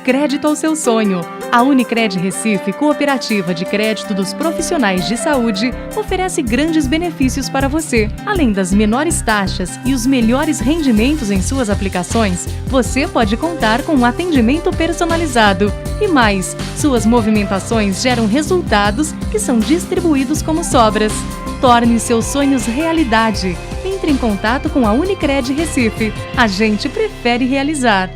crédito ao seu sonho. A Unicred Recife, cooperativa de crédito dos profissionais de saúde, oferece grandes benefícios para você. Além das menores taxas e os melhores rendimentos em suas aplicações, você pode contar com um atendimento personalizado. E mais, suas movimentações geram resultados que são distribuídos como sobras. Torne seus sonhos realidade. Entre em contato com a Unicred Recife. A gente prefere realizar.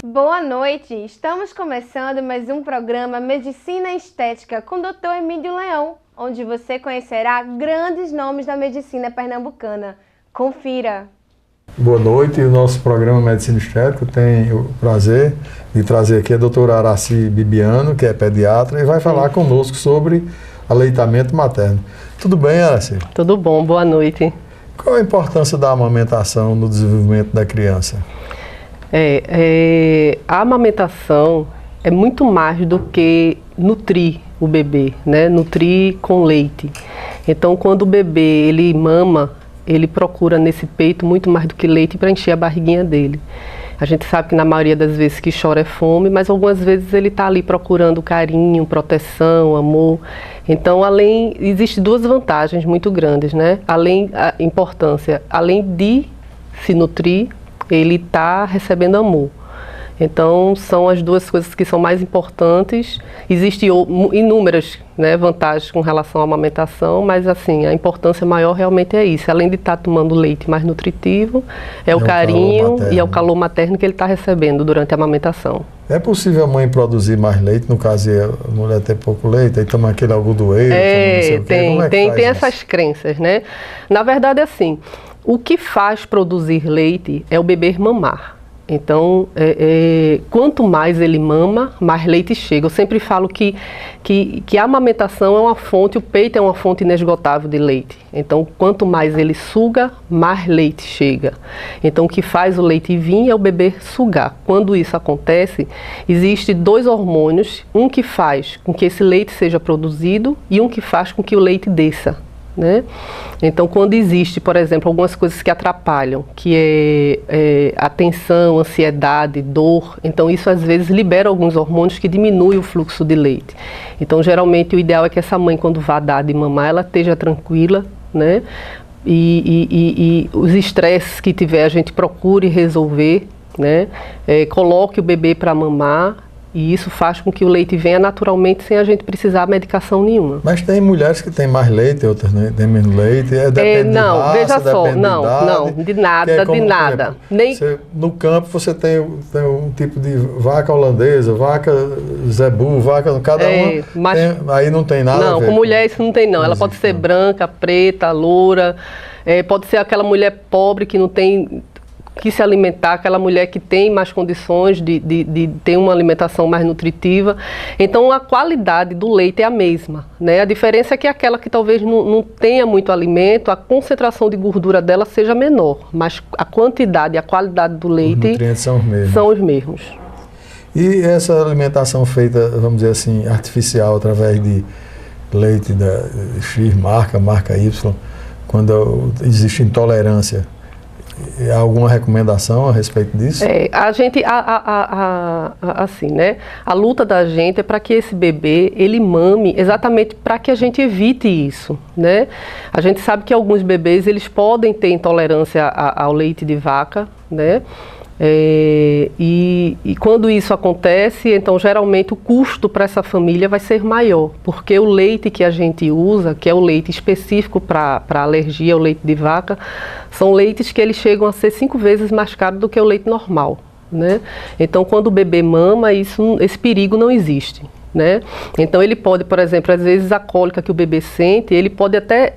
Boa noite! Estamos começando mais um programa Medicina Estética com o Dr. Emílio Leão, onde você conhecerá grandes nomes da medicina pernambucana. Confira! Boa noite, o nosso programa Medicina Estética tem o prazer de trazer aqui a doutora Araci Bibiano, que é pediatra, e vai falar conosco sobre aleitamento materno. Tudo bem, Araci? Tudo bom, boa noite. Qual a importância da amamentação no desenvolvimento da criança? A amamentação é muito mais do que nutrir o bebê, né? Nutrir com leite. Então, quando o bebê ele mama, ele procura nesse peito muito mais do que leite para encher a barriguinha dele. A gente sabe que na maioria das vezes que chora é fome, mas algumas vezes ele está ali procurando carinho, proteção, amor. Então, existe duas vantagens muito grandes, né? Além da importância, além de se nutrir, ele está recebendo amor. Então, são as duas coisas que são mais importantes. Existem inúmeras, né, vantagens com relação à amamentação, mas assim, a importância maior realmente é isso. Além de estar tomando leite mais nutritivo, é o carinho e é o calor materno que ele está recebendo durante a amamentação. É possível a mãe produzir mais leite, no caso a mulher ter pouco leite, aí toma aquele algodoeiro, tem essas crenças, né? Na verdade, assim, o que faz produzir leite é o bebê mamar. Então, quanto mais ele mama, mais leite chega. Eu sempre falo que a amamentação é uma fonte, o peito é uma fonte inesgotável de leite. Então, quanto mais ele suga, mais leite chega. Então, o que faz o leite vir é o bebê sugar. Quando isso acontece, existem dois hormônios, um que faz com que esse leite seja produzido e um que faz com que o leite desça, né? Então, quando existe, por exemplo, algumas coisas que atrapalham, que é a tensão, ansiedade, dor, então isso às vezes libera alguns hormônios que diminuem o fluxo de leite. Então, geralmente, o ideal é que essa mãe, quando vá dar de mamar, ela esteja tranquila, né? E os estresses que tiver, a gente procure resolver, né? Coloque o bebê para mamar. E isso faz com que o leite venha naturalmente sem a gente precisar de medicação nenhuma. Mas tem mulheres que têm mais leite, outras têm menos leite, depende de raça, veja só, de nada. No campo você tem um tipo de vaca holandesa, vaca zebu, vaca, cada uma, aí não tem nada a ver. Com mulher isso não tem não, ela pode ser branca, preta, loura, pode ser aquela mulher pobre que não tem que se alimentar, aquela mulher que tem mais condições de ter uma alimentação mais nutritiva. Então, a qualidade do leite é a mesma, né? A diferença é que aquela que talvez não tenha muito alimento, a concentração de gordura dela seja menor, mas a quantidade e a qualidade do leite, os nutrientes são os mesmos. E essa alimentação feita, vamos dizer assim, artificial, através de leite da X, marca Y, quando existe intolerância, há alguma recomendação a respeito disso? Assim, né? A luta da gente é para que esse bebê, ele mame exatamente para que a gente evite isso, né? A gente sabe que alguns bebês, eles podem ter intolerância ao leite de vaca, né? E quando isso acontece, então geralmente o custo para essa família vai ser maior, porque o leite que a gente usa, que é o leite específico para alergia, o leite de vaca, são leites que eles chegam a ser 5 vezes mais caro do que o leite normal, né? Então, quando o bebê mama, esse perigo não existe, né? Então, ele pode, por exemplo, às vezes a cólica que o bebê sente, ele pode até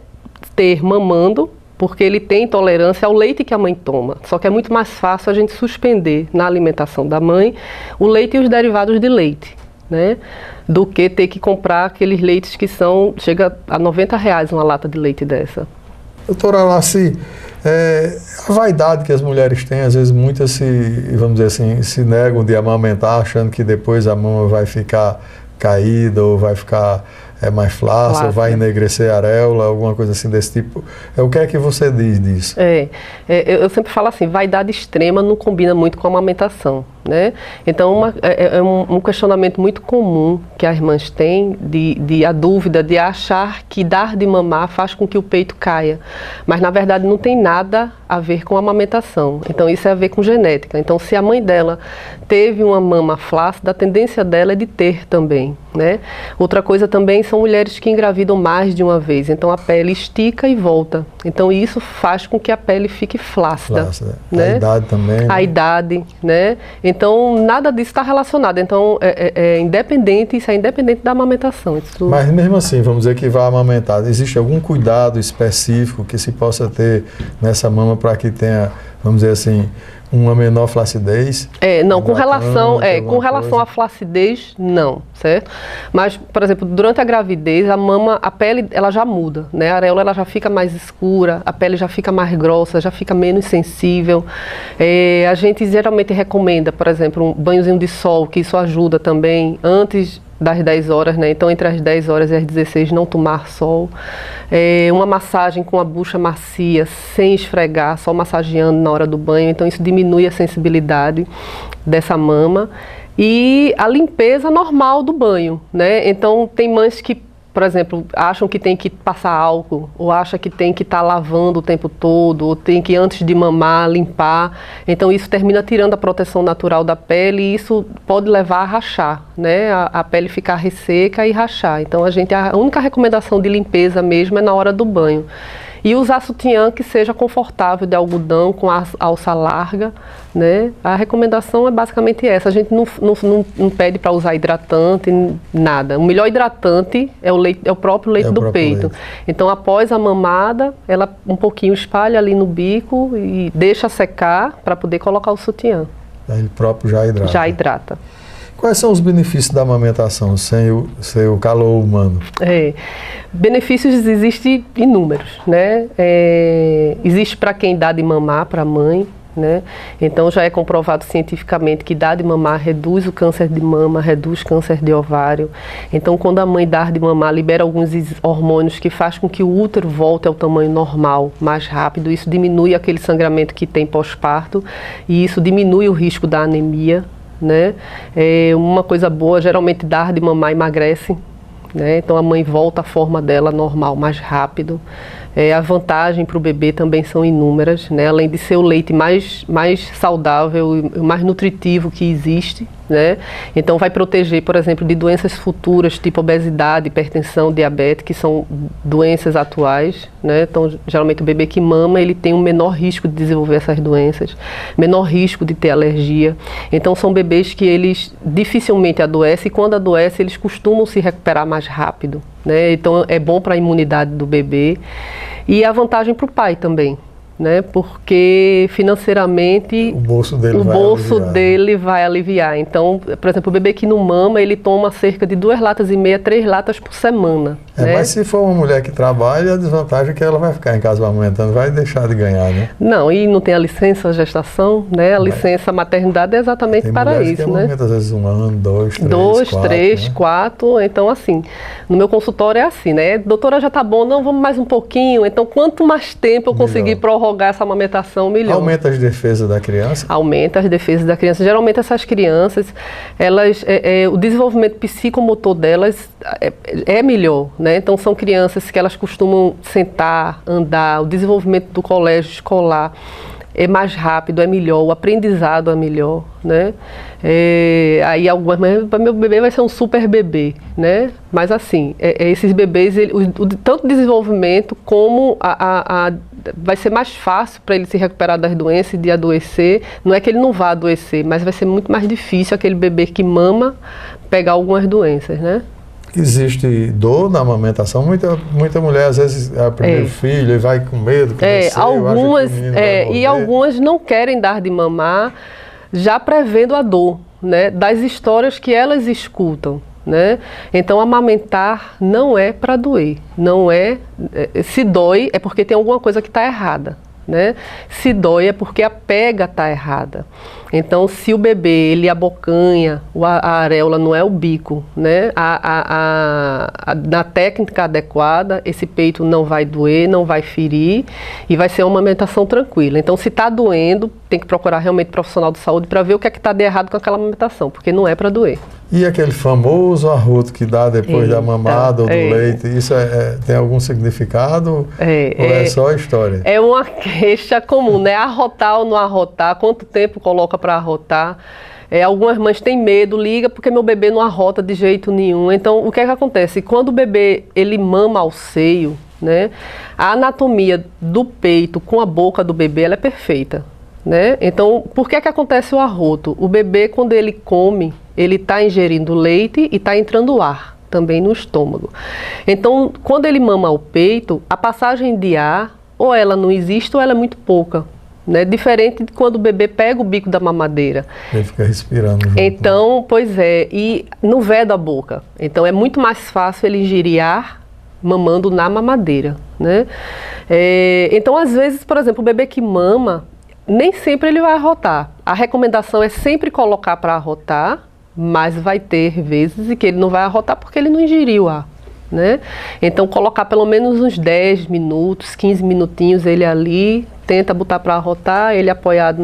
ter mamando, porque ele tem intolerância ao leite que a mãe toma. Só que é muito mais fácil a gente suspender na alimentação da mãe o leite e os derivados de leite, né? Do que ter que comprar aqueles leites que chega a R$90 uma lata de leite dessa. Doutora Araci, a vaidade que as mulheres têm, às vezes muitas vamos dizer assim, se negam de amamentar, achando que depois a mama vai ficar caída ou vai ficar mais flácida, vai enegrecer a areola, alguma coisa assim desse tipo. O que é que você diz disso? Eu sempre falo assim, vaidade extrema não combina muito com a amamentação, né? Então, um questionamento muito comum que as mães têm, a dúvida de achar que dar de mamar faz com que o peito caia. Mas, na verdade, não tem nada a ver com a amamentação. Então, isso é a ver com genética. Então, se a mãe dela teve uma mama flácida, a tendência dela é de ter também, né? Outra coisa também são mulheres que engravidam mais de uma vez. Então, a pele estica e volta. Então, isso faz com que a pele fique flácida. Né? A idade também. A idade, né? Então, nada disso está relacionado. Então, independente, isso é independente da amamentação. Isso... Mas mesmo assim, vamos dizer que vai amamentar, existe algum cuidado específico que se possa ter nessa mama para que tenha, vamos dizer assim, uma menor flacidez? Não, com relação à flacidez, não, certo? Mas, por exemplo, durante a gravidez, a pele, ela já muda, né? A areola, ela já fica mais escura, a pele já fica mais grossa, já fica menos sensível. A gente geralmente recomenda, por exemplo, um banhozinho de sol, que isso ajuda também, antes das 10 horas, né? Então, entre as 10 horas e as 16, não tomar sol. Uma massagem com a bucha macia, sem esfregar, só massageando na hora do banho. Então, isso diminui a sensibilidade dessa mama. E a limpeza normal do banho, né? Então, tem mães que, por exemplo, acham que tem que passar álcool, ou acham que tem que estar lavando o tempo todo, ou tem que, antes de mamar, limpar. Então, isso termina tirando a proteção natural da pele e isso pode levar a rachar, né? A pele ficar resseca e rachar. Então, a única recomendação de limpeza mesmo é na hora do banho. E usar sutiã que seja confortável, de algodão, com alça larga, né? A recomendação é basicamente essa. A gente não pede para usar hidratante, nada. O melhor hidratante é o próprio leite do peito. Então, após a mamada, ela um pouquinho espalha ali no bico e deixa secar para poder colocar o sutiã. Ele próprio já hidrata. Já hidrata. Quais são os benefícios da amamentação sem o calor humano? Benefícios existem inúmeros, né? Existe para quem dá de mamar, para a mãe, né? Então já é comprovado cientificamente que dar de mamar reduz o câncer de mama, reduz câncer de ovário. Então quando a mãe dá de mamar, libera alguns hormônios que faz com que o útero volte ao tamanho normal, mais rápido. Isso diminui aquele sangramento que tem pós-parto e isso diminui o risco da anemia, né? Uma coisa boa, geralmente dar de mamar emagrece, né? Então a mãe volta à forma dela normal, mais rápido. A vantagem para o bebê também são inúmeras, né? Além de ser o leite mais saudável e mais nutritivo que existe, né? Então vai proteger, por exemplo, de doenças futuras, tipo obesidade, hipertensão, diabetes, que são doenças atuais, né? Então geralmente o bebê que mama, ele tem um menor risco de desenvolver essas doenças, menor risco de ter alergia. Então são bebês que eles dificilmente adoecem e quando adoecem eles costumam se recuperar mais rápido, né? Então é bom para a imunidade do bebê e a vantagem para o pai também, né? Porque financeiramente o bolso dele vai aliviar. Então, por exemplo, o bebê que não mama, ele toma cerca de 2,5 latas, 3 latas por semana. Né? Mas se for uma mulher que trabalha, a desvantagem é que ela vai ficar em casa amamentando, vai deixar de ganhar, né? Não, e não tem a licença gestação, né? A licença maternidade é exatamente para isso, que né? Às vezes 1 ano, 2, 3, 4. Então, assim, no meu consultório é assim, né? Doutora, já tá bom, não, vamos mais um pouquinho. Então, quanto mais tempo eu conseguir prorrogar essa amamentação, melhor. Aumenta as defesas da criança? Aumenta as defesas da criança. Geralmente essas crianças, elas, o desenvolvimento psicomotor delas é melhor, né? Então são crianças que elas costumam sentar, andar, o desenvolvimento do colégio escolar é mais rápido, é melhor, o aprendizado é melhor, né? Aí algumas, mas meu bebê vai ser um super bebê, né? Mas assim, esses bebês, tanto o desenvolvimento como vai ser mais fácil para ele se recuperar das doenças e de adoecer. Não é que ele não vá adoecer, mas vai ser muito mais difícil aquele bebê que mama pegar algumas doenças, né? Existe dor na amamentação? Muita mulher, às vezes, é o primeiro filho e vai com medo. Algumas não querem dar de mamar já prevendo a dor, né? Das histórias que elas escutam, né? Então, amamentar não é para doer, não é, se dói é porque tem alguma coisa que está errada, né? Se dói é porque a pega está errada. Então, se o bebê ele abocanha, a areola não é o bico, né? Na técnica adequada, esse peito não vai doer, não vai ferir e vai ser uma amamentação tranquila. Então, se está doendo, tem que procurar realmente profissional de saúde para ver o que é que está de errado com aquela amamentação, porque não é para doer. E aquele famoso arroto que dá depois da mamada ou do leite, isso tem algum significado ou é só história? É uma queixa comum, né? Arrotar ou não arrotar, quanto tempo coloca para arrotar. Algumas mães têm medo, liga porque meu bebê não arrota de jeito nenhum. Então, o que é que acontece? Quando o bebê ele mama ao seio, né? A anatomia do peito com a boca do bebê ela é perfeita, né? Então, por que é que acontece o arroto? O bebê, quando ele come, ele está ingerindo leite e está entrando ar também no estômago. Então, quando ele mama ao peito, a passagem de ar, ou ela não existe ou ela é muito pouca, né? Diferente de quando o bebê pega o bico da mamadeira. Ele fica respirando junto. Então, pois é, e não veda a boca. Então, é muito mais fácil ele ingerir ar mamando na mamadeira, né? Então, às vezes, por exemplo, o bebê que mama, nem sempre ele vai arrotar. A recomendação é sempre colocar para arrotar, mas vai ter vezes em que ele não vai arrotar porque ele não ingeriu ar, né? Então, colocar pelo menos uns 10 minutos, 15 minutinhos ele ali, tenta botar para arrotar, ele apoiado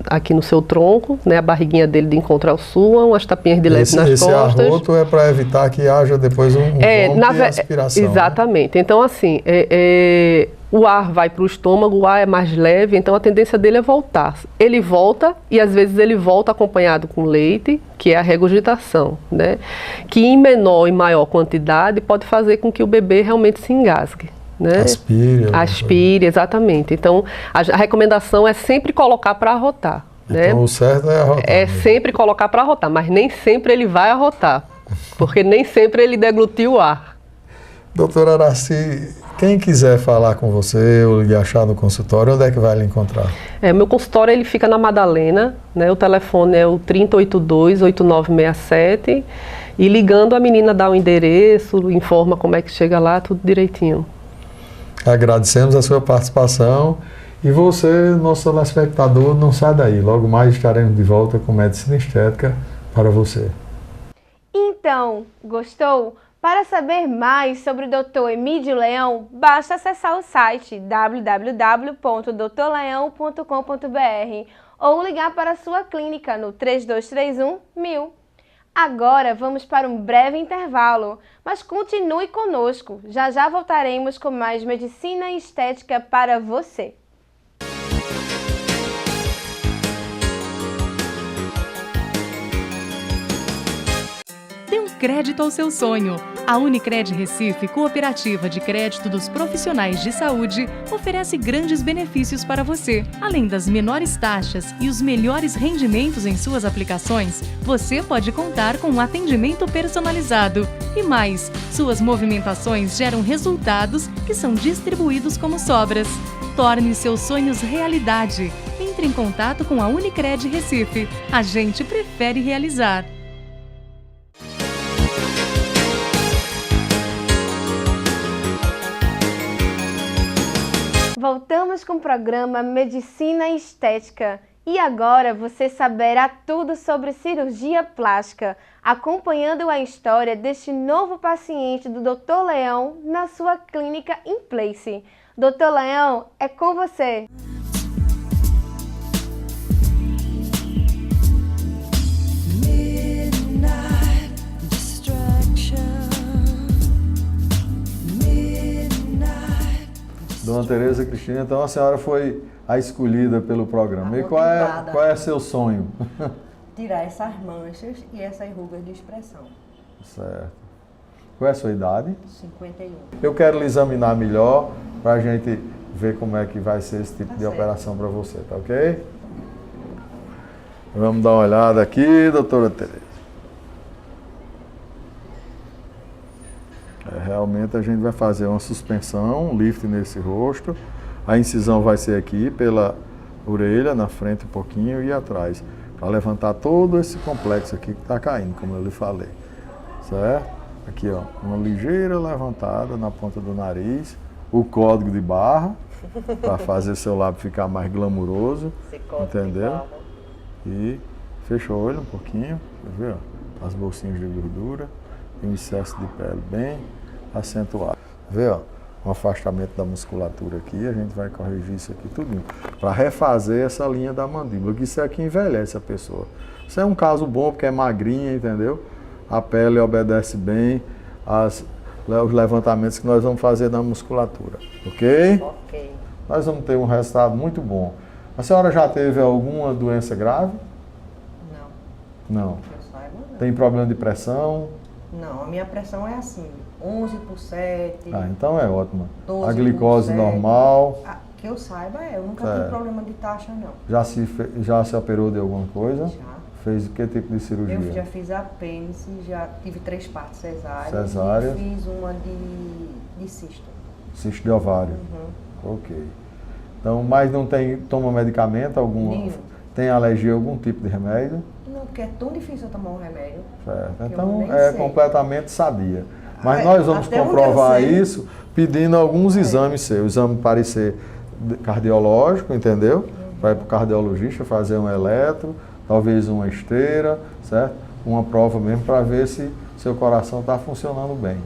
aqui no seu tronco, né? A barriguinha dele de encontrar o sua, umas tapinhas de leve nas costas. Esse arroto é para evitar que haja depois um vômito e aspiração. Exatamente. Né? Então, assim, o ar vai para o estômago, o ar é mais leve, então a tendência dele é voltar. Ele volta e às vezes ele volta acompanhado com leite, que é a regurgitação, né? Que em menor e maior quantidade pode fazer com que o bebê realmente se engasgue. Né? Aspire, exatamente. Então, a recomendação é sempre colocar para arrotar. Né? Então, o certo é arrotar. É sempre colocar para arrotar, mas nem sempre ele vai arrotar, porque nem sempre ele deglutiu o ar. Doutora Araci, quem quiser falar com você ou lhe achar no consultório, onde é que vai lhe encontrar? Meu consultório ele fica na Madalena, né? O telefone é o 3082-8967 e ligando a menina dá o endereço, informa como é que chega lá, tudo direitinho. Agradecemos a sua participação e você, nosso telespectador, não sai daí. Logo mais estaremos de volta com Medicina Estética para você. Então, gostou? Para saber mais sobre o Dr. Emídio Leão, basta acessar o site www.doutorleão.com.br ou ligar para a sua clínica no 3231-1000. Agora vamos para um breve intervalo, mas continue conosco. Já já voltaremos com mais medicina e estética para você. Dê um crédito ao seu sonho. A Unicred Recife, cooperativa de crédito dos profissionais de saúde, oferece grandes benefícios para você. Além das menores taxas e os melhores rendimentos em suas aplicações, você pode contar com um atendimento personalizado. E mais, suas movimentações geram resultados que são distribuídos como sobras. Torne seus sonhos realidade. Entre em contato com a Unicred Recife. A gente prefere realizar. Voltamos com o programa Medicina e Estética. E agora você saberá tudo sobre cirurgia plástica, acompanhando a história deste novo paciente do Dr. Leão na sua clínica InPlace. Dr. Leão, é com você! Dona Tereza Cristina, então a senhora foi a escolhida pelo programa. E qual é seu sonho? Tirar essas manchas e essas rugas de expressão. Certo. Qual é a sua idade? 51. Eu quero lhe examinar melhor para a gente ver como é que vai ser esse tipo de operação para você, tá ok? Vamos dar uma olhada aqui, doutora Tereza. Realmente a gente vai fazer uma suspensão, um lift nesse rosto. A incisão vai ser aqui pela orelha, na frente um pouquinho e atrás. para levantar todo esse complexo aqui que está caindo, como eu lhe falei, certo? Aqui, ó, uma ligeira levantada na ponta do nariz, o código de barra, para fazer seu lábio ficar mais glamuroso, entendeu? E fecha o olho um pouquinho, tá vendo? As bolsinhas de gordura, e um excesso de pele bem acentuado. Vê, ó, um afastamento da musculatura aqui, a gente vai corrigir isso aqui tudinho, para refazer essa linha da mandíbula, que isso aqui envelhece a pessoa. Isso é um caso bom porque é magrinha, entendeu? A pele obedece bem os levantamentos que nós vamos fazer na musculatura, ok? Ok. Nós vamos ter um resultado muito bom. A senhora já teve alguma doença grave? Não. Não. Que eu saiba, não. Tem problema de pressão? Não, a minha pressão é assim, 11 por 7. Ah, então é ótimo. 12 A glicose por 7. normal? Que eu saiba, eu nunca Certo. tive problema de taxa, não. Já se operou de alguma coisa? Já. Fez que tipo de cirurgia? Eu já fiz apêndice, já tive 3 partes cesáreas. Cesárea. E fiz uma de cisto. Cisto de ovário. Uhum. Ok. Então, mas não toma medicamento algum? Nenhum. Tem alergia a algum tipo de remédio? Não, porque é tão difícil eu tomar um remédio. Certo. Eu Então nem é sei. completamente sadia. Mas Ah, nós vamos até onde comprovar eu sei. isso pedindo alguns exames seus. Exame parecer cardiológico, entendeu? Vai para o cardiologista fazer um eletro, talvez uma esteira, certo? Uma prova mesmo para ver se seu coração está funcionando bem.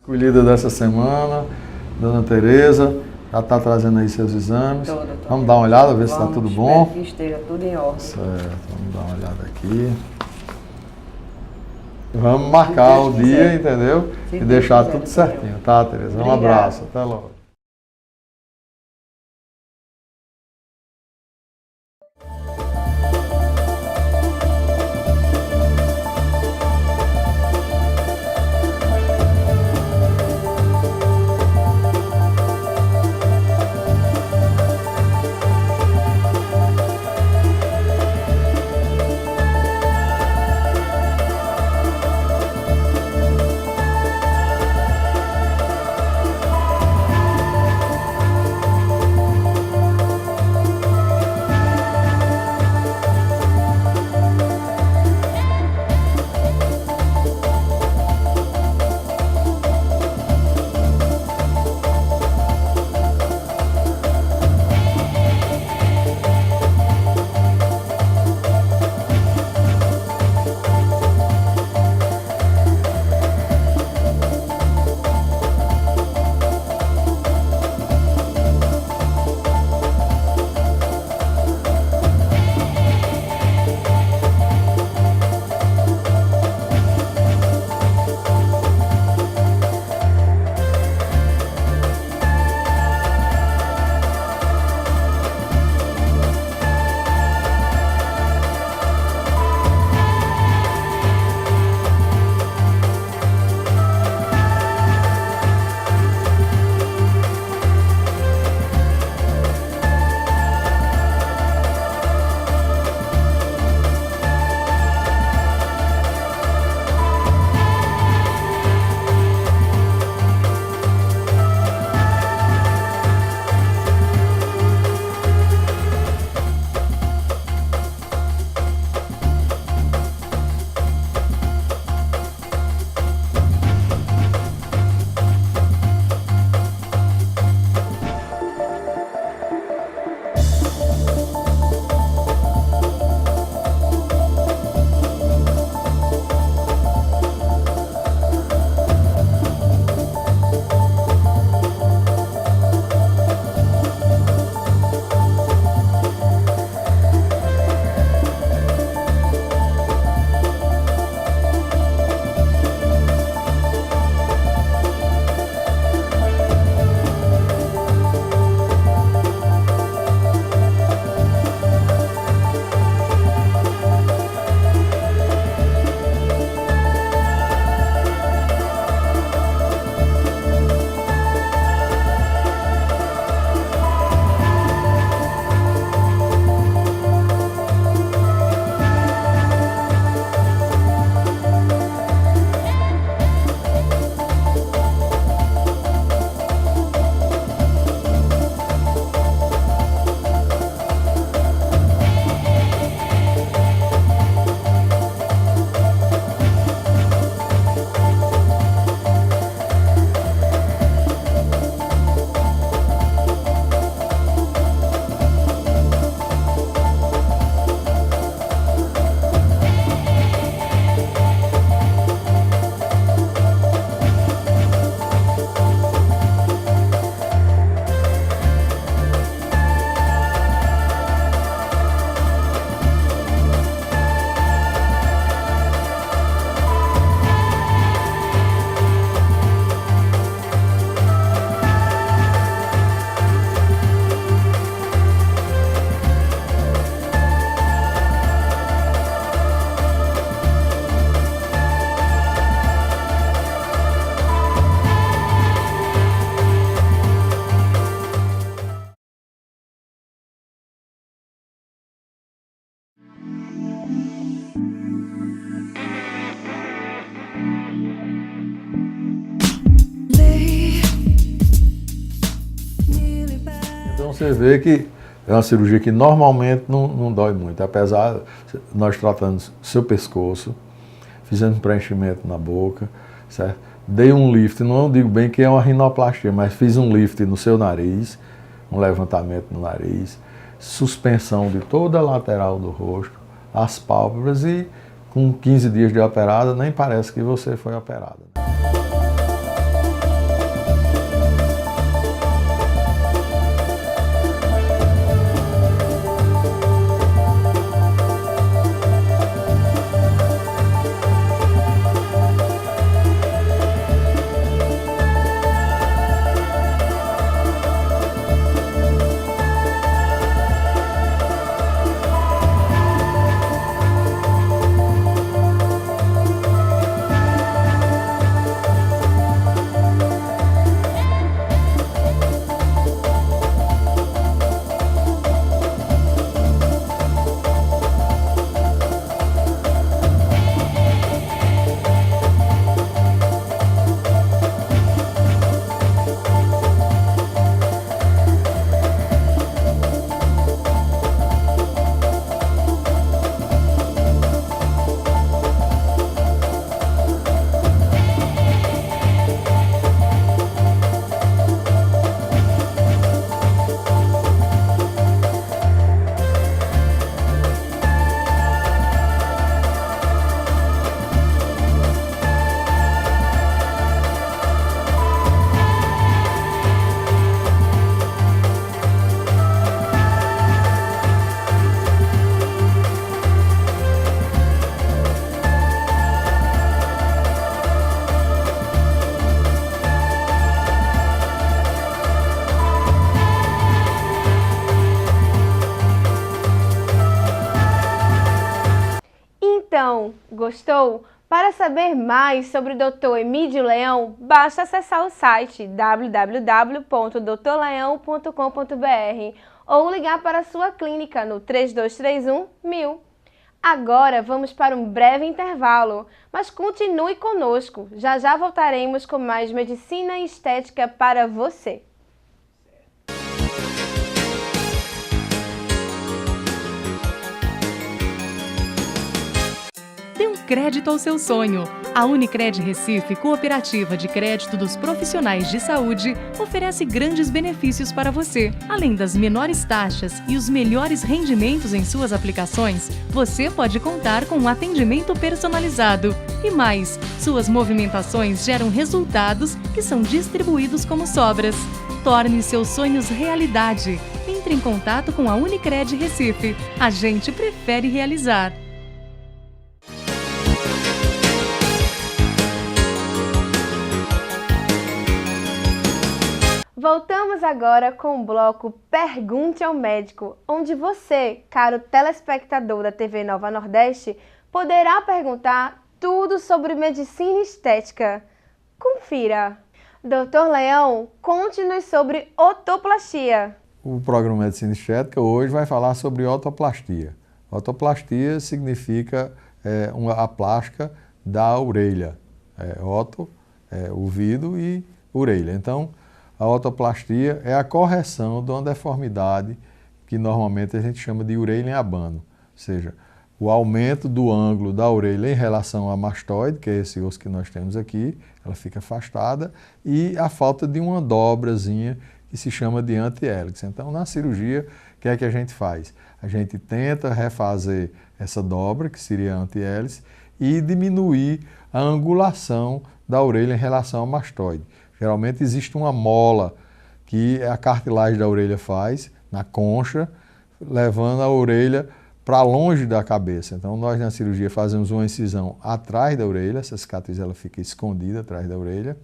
Escolhida dessa semana, Dona Tereza, já está trazendo aí seus exames. Vamos dar uma olhada, ver se está tudo bom. Espero que esteja tudo em ordem. Certo, vamos dar uma olhada aqui. Vamos marcar o dia, entendeu? Se E Deus deixar quiser, tudo doutor. certinho, tá, Tereza? Um Obrigada. abraço, até logo. Então você vê que é uma cirurgia que normalmente não dói muito, apesar de nós tratando seu pescoço, fizemos um preenchimento na boca, certo? Dei um lift, não digo bem que é uma rinoplastia, mas fiz um lift no seu nariz, um levantamento no nariz, suspensão de toda a lateral do rosto, as pálpebras e com 15 dias de operada nem parece que você foi operada. Então, gostou? Para saber mais sobre o Dr. Emídio Leão, basta acessar o site www.drleão.com.br ou ligar para a sua clínica no 3231-1000. Agora vamos para um breve intervalo, mas continue conosco. Já já voltaremos com mais medicina e estética para você. Dê um crédito ao seu sonho. A Unicred Recife, cooperativa de crédito dos profissionais de saúde, oferece grandes benefícios para você. Além das menores taxas e os melhores rendimentos em suas aplicações, você pode contar com um atendimento personalizado. E mais, suas movimentações geram resultados que são distribuídos como sobras. Torne seus sonhos realidade. Entre em contato com a Unicred Recife. A gente prefere realizar. Voltamos agora com o bloco Pergunte ao Médico, onde você, caro telespectador da TV Nova Nordeste, poderá perguntar tudo sobre medicina estética. Confira! Dr. Leão, conte-nos sobre otoplastia. O programa Medicina Estética hoje vai falar sobre otoplastia. Otoplastia significa a plástica da orelha. Oto, ouvido e orelha. Então, a otoplastia é a correção de uma deformidade que normalmente a gente chama de orelha em abano, ou seja, o aumento do ângulo da orelha em relação à mastoide, que é esse osso que nós temos aqui, ela fica afastada, e a falta de uma dobrazinha que se chama de anti-hélix. Então, na cirurgia, o que é que a gente faz? A gente tenta refazer essa dobra, que seria a anti-hélice, e diminuir a angulação da orelha em relação à mastoide. Geralmente existe uma mola que a cartilagem da orelha faz, na concha, levando a orelha para longe da cabeça. Então, nós na cirurgia fazemos uma incisão atrás da orelha, essa cicatriz ela fica escondida atrás da orelha,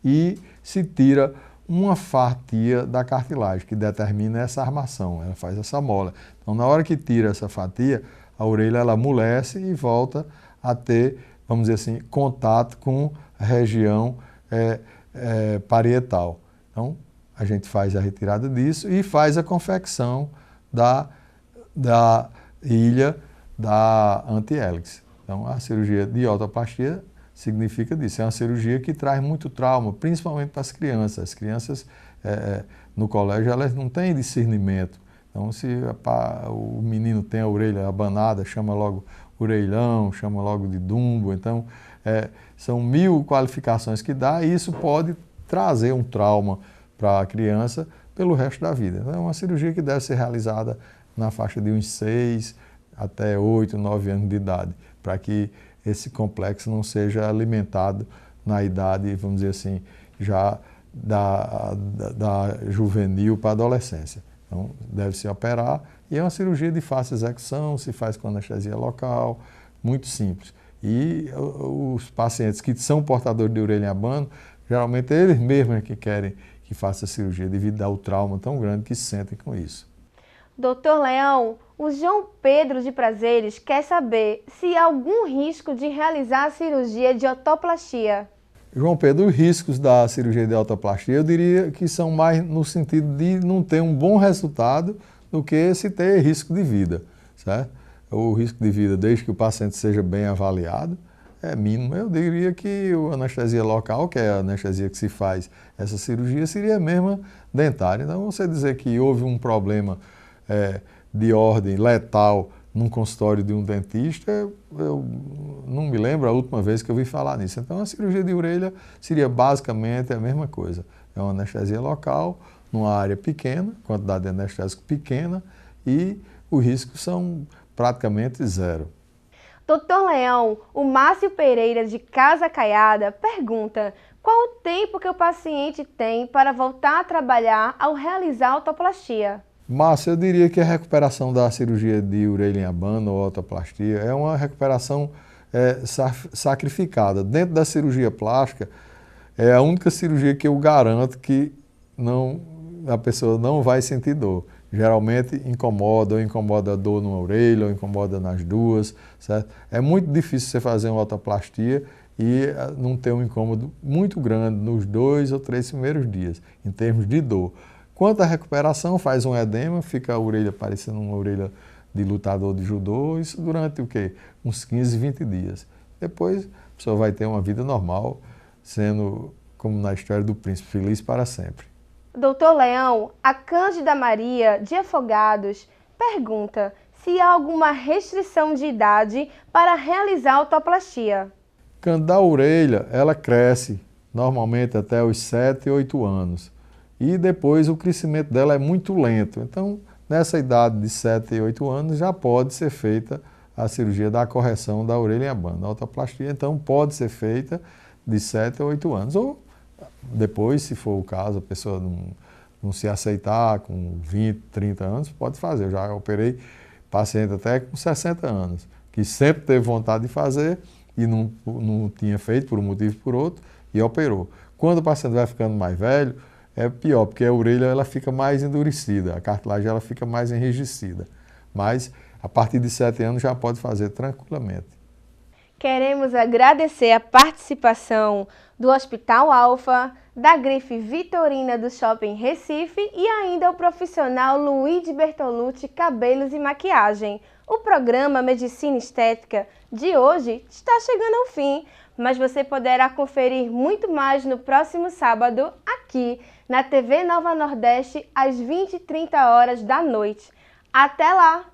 e se tira uma fatia da cartilagem, que determina essa armação, ela faz essa mola. Então, na hora que tira essa fatia, a orelha ela amolece e volta a ter, vamos dizer assim, contato com a região parietal. Então, a gente faz a retirada disso e faz a confecção da ilha da anti-hélix. Então, a cirurgia de otoplastia significa disso. É uma cirurgia que traz muito trauma, principalmente para as crianças. As crianças no colégio elas não têm discernimento. Então, se o menino tem a orelha abanada, chama logo orelhão, chama logo de dumbo. Então, são 1000 qualificações que dá e isso pode trazer um trauma para a criança pelo resto da vida. Então, é uma cirurgia que deve ser realizada na faixa de uns 6 até 8, 9 anos de idade, para que esse complexo não seja alimentado na idade, vamos dizer assim, já da juvenil para a adolescência. Então, deve-se operar e é uma cirurgia de fácil execução, se faz com anestesia local, muito simples. E os pacientes que são portadores de orelha em abano, geralmente eles mesmos é que querem que faça a cirurgia devido ao trauma tão grande que se sentem com isso. Doutor Leão, o João Pedro de Prazeres quer saber se há algum risco de realizar a cirurgia de otoplastia. João Pedro, os riscos da cirurgia de otoplastia, eu diria que são mais no sentido de não ter um bom resultado do que se ter risco de vida, certo? O risco de vida, desde que o paciente seja bem avaliado, é mínimo. Eu diria que a anestesia local, que é a anestesia que se faz essa cirurgia, seria a mesma dentária. Então, você dizer que houve um problema de ordem letal num consultório de um dentista, eu não me lembro a última vez que eu ouvi falar nisso. Então, a cirurgia de orelha seria basicamente a mesma coisa. É uma anestesia local, numa área pequena, quantidade de anestésico pequena e os riscos são praticamente zero. Doutor Leão, o Márcio Pereira de Casa Caiada pergunta qual o tempo que o paciente tem para voltar a trabalhar ao realizar a otoplastia? Márcio, eu diria que a recuperação da cirurgia de orelha em abano ou otoplastia é uma recuperação sacrificada. Dentro da cirurgia plástica, é a única cirurgia que eu garanto que a pessoa não vai sentir dor. Geralmente incomoda, ou incomoda dor numa orelha, ou incomoda nas duas, certo? É muito difícil você fazer uma otoplastia e não ter um incômodo muito grande nos 2 ou 3 primeiros dias, em termos de dor. Quanto à recuperação, faz um edema, fica a orelha parecendo uma orelha de lutador de judô, isso durante o quê? Uns 15, 20 dias. Depois, a pessoa vai ter uma vida normal, sendo, como na história do príncipe, feliz para sempre. Doutor Leão, a Cândida Maria, de Afogados, pergunta se há alguma restrição de idade para realizar a otoplastia. Cândida, a orelha, ela cresce normalmente até os 7, 8 anos. E depois o crescimento dela é muito lento. Então, nessa idade de 7 e 8 anos, já pode ser feita a cirurgia da correção da orelha em abano. A otoplastia, então, pode ser feita de 7 a 8 anos. Ou depois, se for o caso, a pessoa não se aceitar com 20, 30 anos, pode fazer. Eu já operei paciente até com 60 anos, que sempre teve vontade de fazer e não tinha feito por um motivo ou por outro e operou. Quando o paciente vai ficando mais velho, é pior, porque a orelha ela fica mais endurecida, a cartilagem ela fica mais enrijecida. Mas, a partir de 7 anos, já pode fazer tranquilamente. Queremos agradecer a participação do Hospital Alfa, da Grife Vitorina do Shopping Recife e ainda o profissional Luigi Bertolucci Cabelos e Maquiagem. O programa Medicina Estética de hoje está chegando ao fim, mas você poderá conferir muito mais no próximo sábado aqui na TV Nova Nordeste às 20h30 da noite. Até lá!